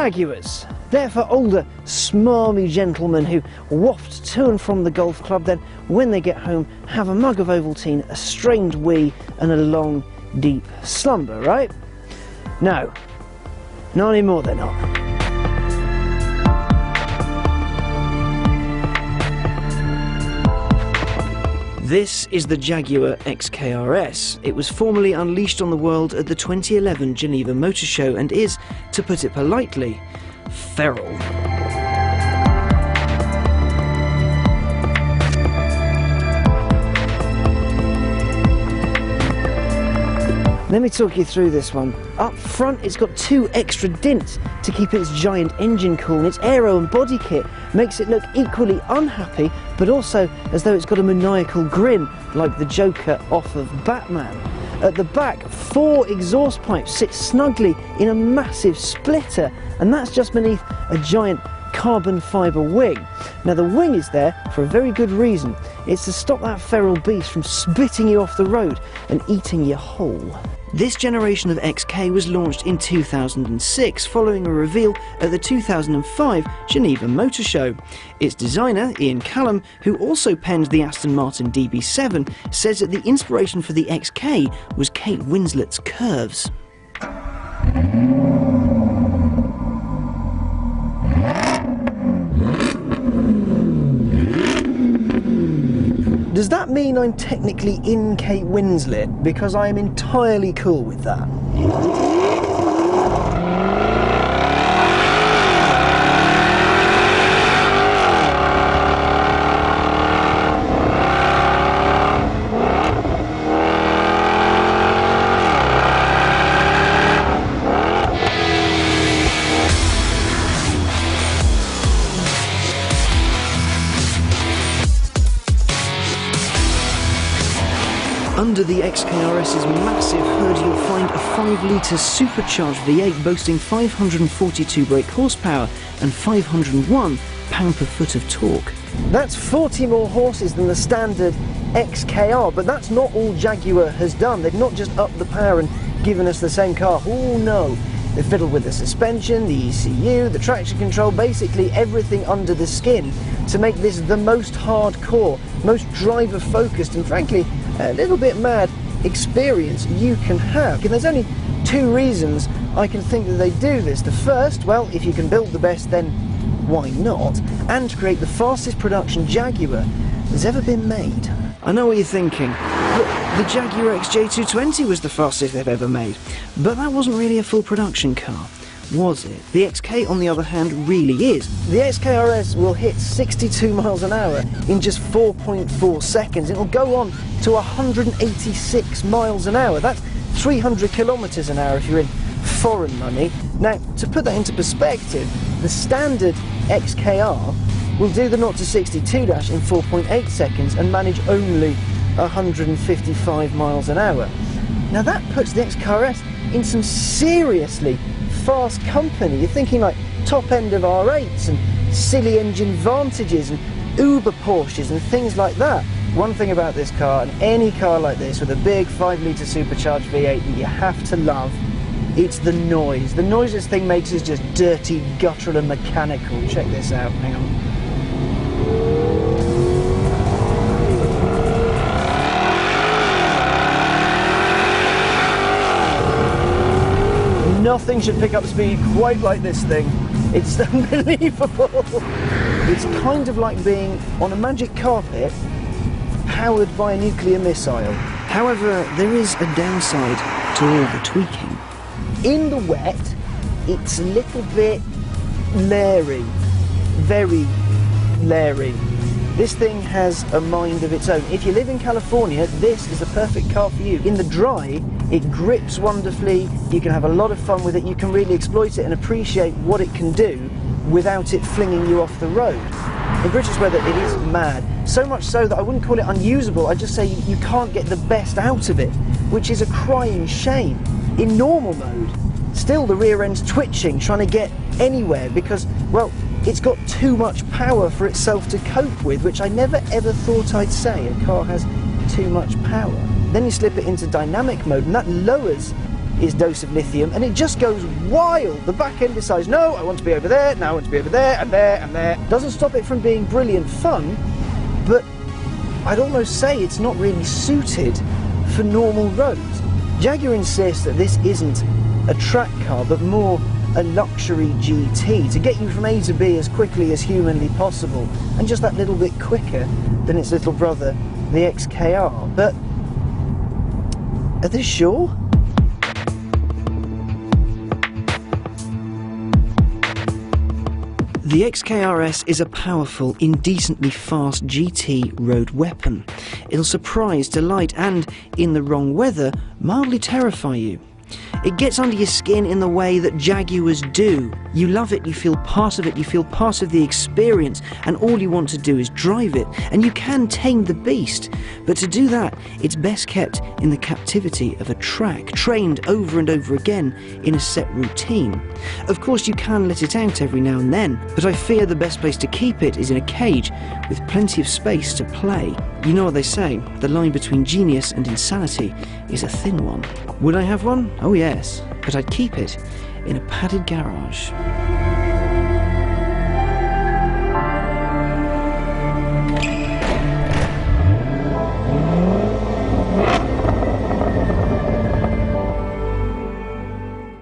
Jaguars. They're for older, smarmy gentlemen who waft to and from the golf club, then when they get home have a mug of Ovaltine, a strained wee and a long, deep slumber, right? No, not anymore they're not. This is the Jaguar XKRS. It was formally unleashed on the world at the 2011 Geneva Motor Show and is, to put it politely, feral. Let me talk you through this one. Up front, it's got two extra dints to keep its giant engine cool, and its aero and body kit makes it look equally unhappy, but also as though it's got a maniacal grin, like the Joker off of Batman. At the back, 4 exhaust pipes sit snugly in a massive splitter, and that's just beneath a giant carbon fibre wing. Now the wing is there for a very good reason. It's to stop that feral beast from spitting you off the road and eating you whole. This generation of XK was launched in 2006 following a reveal at the 2005 Geneva Motor Show. Its designer, Ian Callum, who also penned the Aston Martin DB7, says that the inspiration for the XK was Kate Winslet's curves. Does that mean I'm technically in Kate Winslet? Because I am entirely cool with that. Under the XKRS's massive hood, you'll find a 5-litre supercharged V8 boasting 542 brake horsepower and 501 pound-per-foot of torque. That's 40 more horses than the standard XKR, but that's not all Jaguar has done. They've not just upped the power and given us the same car. Oh no! They've fiddled with the suspension, the ECU, the traction control, basically everything under the skin to make this the most hardcore, most driver-focused and frankly a little bit mad experience you can have. And there's only 2 reasons I can think that they do this. The first, well, if you can build the best, then why not? And create the fastest production Jaguar that's ever been made. I know what you're thinking. The Jaguar XJ220 was the fastest they've ever made, but that wasn't really a full production car, was it? The XK, on the other hand, really is. The XKRS will hit 62 miles an hour in just 4.4 seconds. It'll go on to 186 miles an hour. That's 300 kilometers an hour if you're in foreign money. Now, to put that into perspective, the standard XKR will do the 0 to 62 dash in 4.8 seconds and manage only 155 miles an hour. Now that puts the XKRS in some seriously fast company. You're thinking like top end of R8s and silly engine Vantages and Uber Porsches and things like that. One thing about this car, and any car like this with a big 5-litre supercharged V8 that you have to love, it's the noise. The noise this thing makes is just dirty, guttural and mechanical. Check this out, hang on. Nothing should pick up speed quite like this thing. It's unbelievable. It's kind of like being on a magic carpet powered by a nuclear missile. However, there is a downside to all the tweaking. In the wet, it's a little bit leery, very leery. This thing has a mind of its own. If you live in California, this is the perfect car for you. In the dry, it grips wonderfully, you can have a lot of fun with it, you can really exploit it and appreciate what it can do without it flinging you off the road. In British weather, it is mad. So much so that I wouldn't call it unusable, I'd just say you can't get the best out of it, which is a crying shame. In normal mode, still the rear end's twitching, trying to get anywhere because, well, it's got too much power for itself to cope with, which I never ever thought I'd say. A car has too much power. Then you slip it into dynamic mode and that lowers its dose of lithium, and it just goes wild. The back end decides, no, I want to be over there, now I want to be over there, and there, and there. Doesn't stop it from being brilliant fun, but I'd almost say it's not really suited for normal roads. Jaguar insists that this isn't a track car, but more a luxury GT, to get you from A to B as quickly as humanly possible, and just that little bit quicker than its little brother, the XKR. But are they sure? The XKRS is a powerful, indecently fast GT road weapon. It'll surprise, delight and, in the wrong weather, mildly terrify you. It gets under your skin in the way that Jaguars do. You love it, you feel part of it, you feel part of the experience, and all you want to do is drive it. And you can tame the beast, but to do that, it's best kept in the captivity of a track, trained over and over again in a set routine. Of course, you can let it out every now and then, but I fear the best place to keep it is in a cage with plenty of space to play. You know what they say, the line between genius and insanity is a thin one. Would I have one? Oh yes, but I'd keep it in a padded garage.